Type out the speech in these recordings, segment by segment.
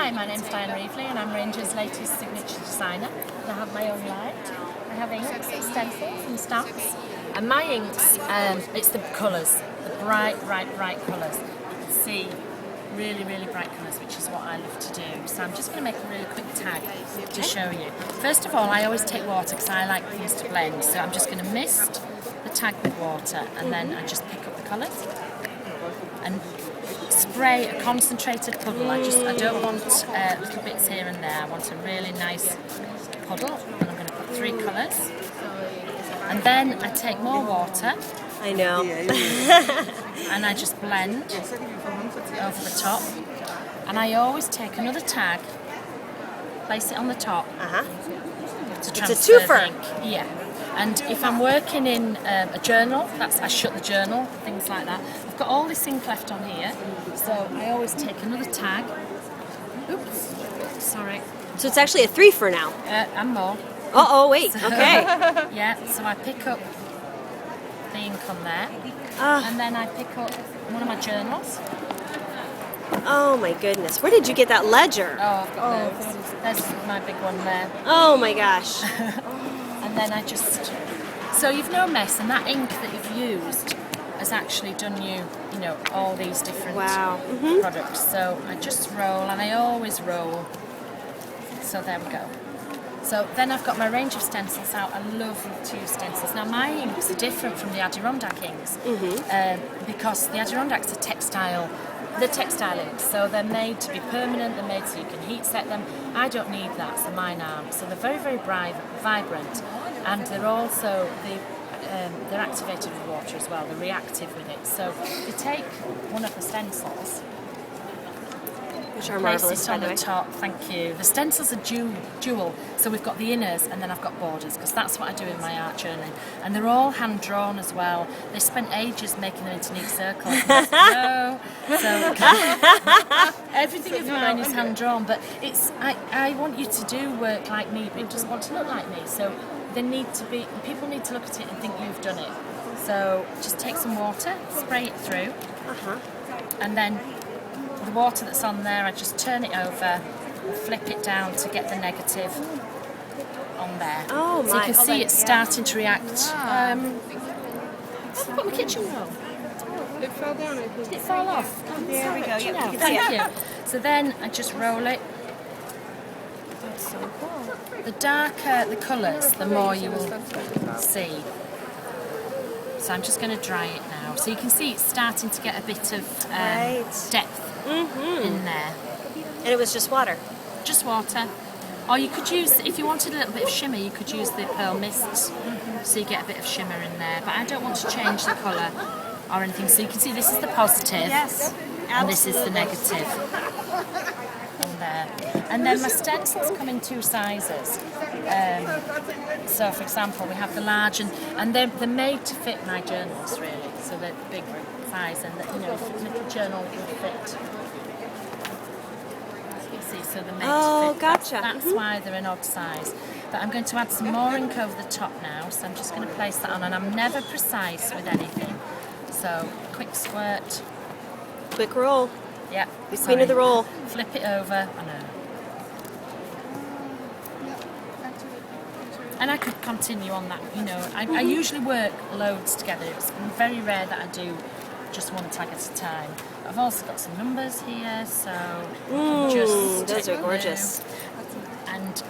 Hi, my name's Dyan Reaveley and I'm Ranger's latest signature designer. I have my own line. I have inks, stencils and stamps. And my inks, it's the colours, the bright colours. You can see really bright colours, which is what I love to do. So I'm just going to make a really quick tag to show you. First of all, I always take water because I like things to blend. So I'm just going to mist the tag with water and then I just pick up the colours and spray a concentrated puddle. I don't want little bits here and there. I want a really nice puddle, and I'm going to put 3 colours. And then I take more water. I know. And I just blend over the top. And I always take another tag, place it on the top. To transfer it's a twofer. the ink. Yeah. And if I'm working in a journal, I shut the journal, things like that. I've got all this ink left on here, so I always take another tag. Oops, sorry. So it's actually a 3-fer now. And more. Oh, wait, okay. Yeah, so I pick up the ink on there, and then I pick up one of my journals. Oh my goodness, where did you get that ledger? Oh, I've got those. There's my big one there. Oh my gosh. And then I just, so you've no mess, and that ink that you've used has actually done you know, all these different products. So I just roll, and I always roll. So there we go. So then I've got my range of stencils out. I love to use stencils. Now my inks are different from the Adirondack inks because the Adirondacks are textile. They're textile inks, so they're made to be permanent, they're made so you can heat set them. I don't need that, so mine aren't. So they're very bright, vibrant, and they're also, they're activated with water as well, they're reactive with it. So you take one of the stencils, Which are place marvelous, it by on the the way. top, thank you. The stencils are dual, so we've got the inners and then I've got borders, because that's what I do in my art journaling. And they're all hand drawn as well. They spent ages making them into neat circles. No, so everything of mine is hand drawn, but it's I want you to do work like me, but you just want to look like me. So people need to look at it and think you've done it. So just take some water, spray it through, and then the water that's on there, I just turn it over, flip it down to get the negative on there. Oh so you my. can see it's starting to react. I've got my kitchen roll. It fell down. Did it fall off? There we go. You know, You can see thank it. you. So then I just roll it. That's so cool. The darker the colours, the more you will see. So I'm just going to dry it now. So you can see it's starting to get a bit of depth in there. And it was just water. Just water. Or you could use, if you wanted a little bit of shimmer, you could use the pearl mists, so you get a bit of shimmer in there. But I don't want to change the colour or anything. So you can see this is the positive, Yes, and this is the negative on there. And then my stencils come in 2 sizes. So for example, we have the large, and they're made to fit my journals really. So they're big size, and a little journal will fit. So they're made to fit. Gotcha. That's why they're an odd size. But I'm going to add some more ink over the top now, so I'm just going to place that on, and I'm never precise with anything. So quick squirt. Quick roll. Yeah. Be queen of the roll. Flip it over. I know. And I could continue on that. I usually work loads together. It's very rare that I do just one tag at a time. I've also got some numbers here, so Those are gorgeous. And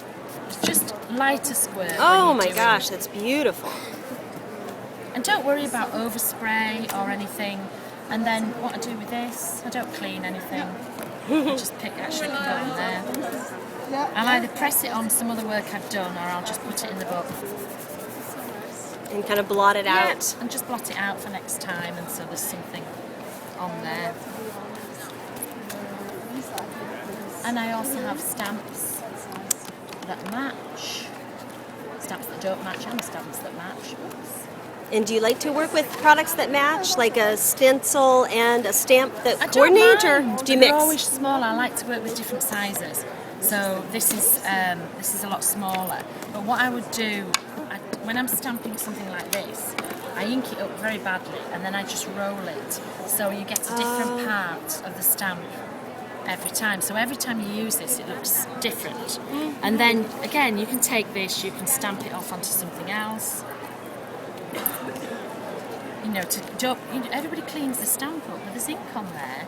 it's just lighter squirt. Oh my gosh, that's beautiful. And don't worry about overspray or anything. And then what I do with this, I don't clean anything. I just put it on there. I'll either press it on some other work I've done, or I'll just put it in the book. And kind of blot it out. And just blot it out for next time, and so there's something on there. And I also have stamps that match, stamps that don't match, and stamps that match. Oops. And do you like to work with products that match, like a stencil and a stamp that I don't coordinate, mind, or do you they're mix? always small. I like to work with different sizes. So this is a lot smaller. But what I would do, when I'm stamping something like this, I ink it up very badly, and then I just roll it, so you get a different part of the stamp every time. So every time you use this, it looks different. And then again, you can take this, you can stamp it off onto something else. You know, everybody cleans the stamp up, but there's ink on there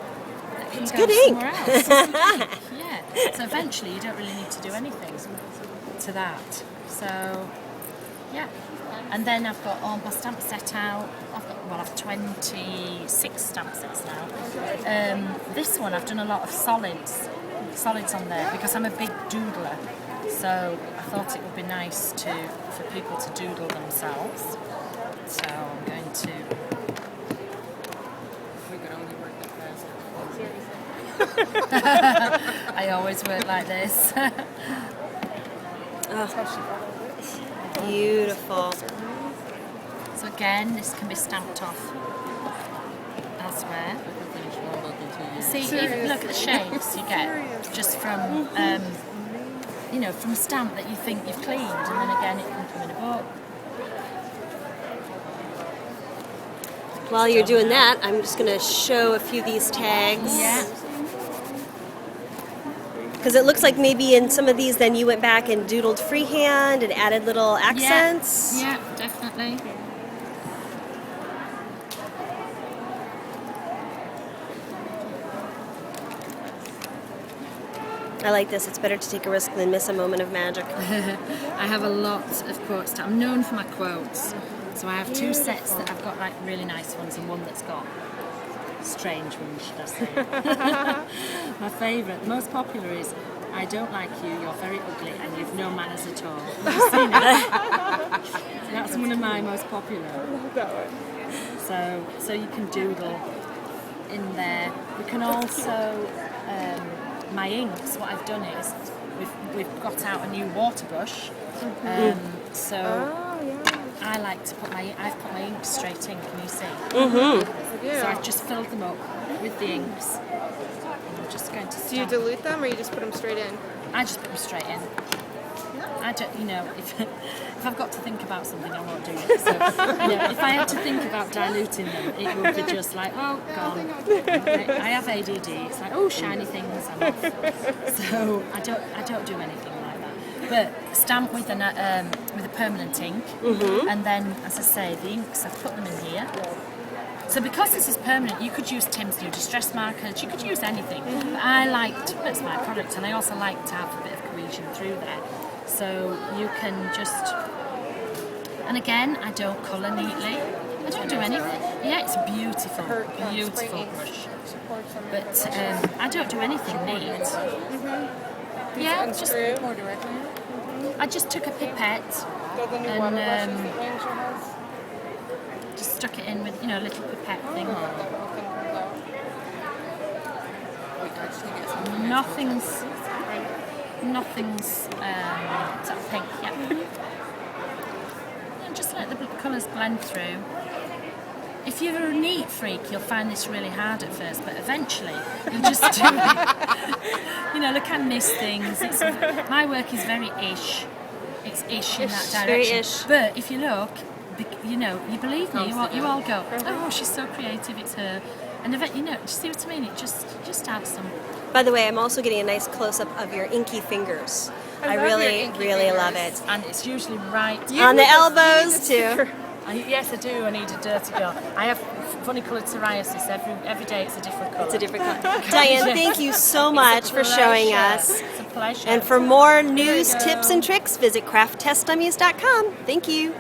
that can go somewhere else. It's good ink, yeah. So eventually, you don't really need to do anything to that. So, yeah. And then I've got all my stamp set out. I've 26 stamp sets now. This one, I've done a lot of solids on there because I'm a big doodler. So I thought it would be nice for people to doodle themselves. So I'm going to. We could only work that fast. I always work like this. Beautiful. So again, this can be stamped off elsewhere. See, even look at the shapes you get just from, from stamp that you think you've cleaned, and then again it can come in a book. While you're doing that, I'm just going to show a few of these tags. Yeah. Because it looks like maybe in some of these, then you went back and doodled freehand and added little accents. Yeah, definitely. I like this. It's better to take a risk than miss a moment of magic. I have a lot of quotes. I'm known for my quotes. So I have 2 sets that I've got like really nice ones and one that's got strange ones, should I say. My favourite, the most popular is, I don't like you, you're very ugly and you've no manners at all. Have you seen it? So that's one of my most popular. I love that one. So you can doodle in there. We can also, my inks, what I've done is, we've got out a new water brush. I like to I've put my ink straight in, can you see? So I've just filled them up with the inks. And I'm just going to stamp. Do you dilute them or you just put them straight in? I just put them straight in. I don't, if I've got to think about something, I won't do it. So, if I had to think about diluting them, it would be just like, oh, gone. I have ADD. It's like, oh, shiny things, I'm off. So I don't do anything like that. But stamp with a permanent ink, and then, as I say, the inks, I've put them in here. So because this is permanent, you could use Tim's new distress markers, you could use anything. But that's my product, and I also like to have a bit of cohesion through there. So you can just, and again, I don't colour neatly. I don't do anything. Yeah, it's beautiful, beautiful brush. But I don't do anything neat. Yeah, just more directly. I just took a pipette and just stuck it in with, a little pipette thing. Nothing's sort of pink, yeah. And just let the colours blend through. If you're a neat freak, you'll find this really hard at first, but eventually you'll just do it. Look, I miss things. My work is very ish. It's ish in that direction. Very ish. But if you look, you believe me, you all go, oh, she's so creative, it's her. And do you see what I mean? It just adds some. By the way, I'm also getting a nice close-up of your inky fingers. I really love it. And it's usually right on the elbows too. Yes, I do. I need a dirty girl. I have funny coloured psoriasis. Every day it's a different colour. It's a different color. Dyan, thank you so much for showing us. It's a pleasure. And for more news, tips, and tricks, visit crafttestdummies.com. Thank you.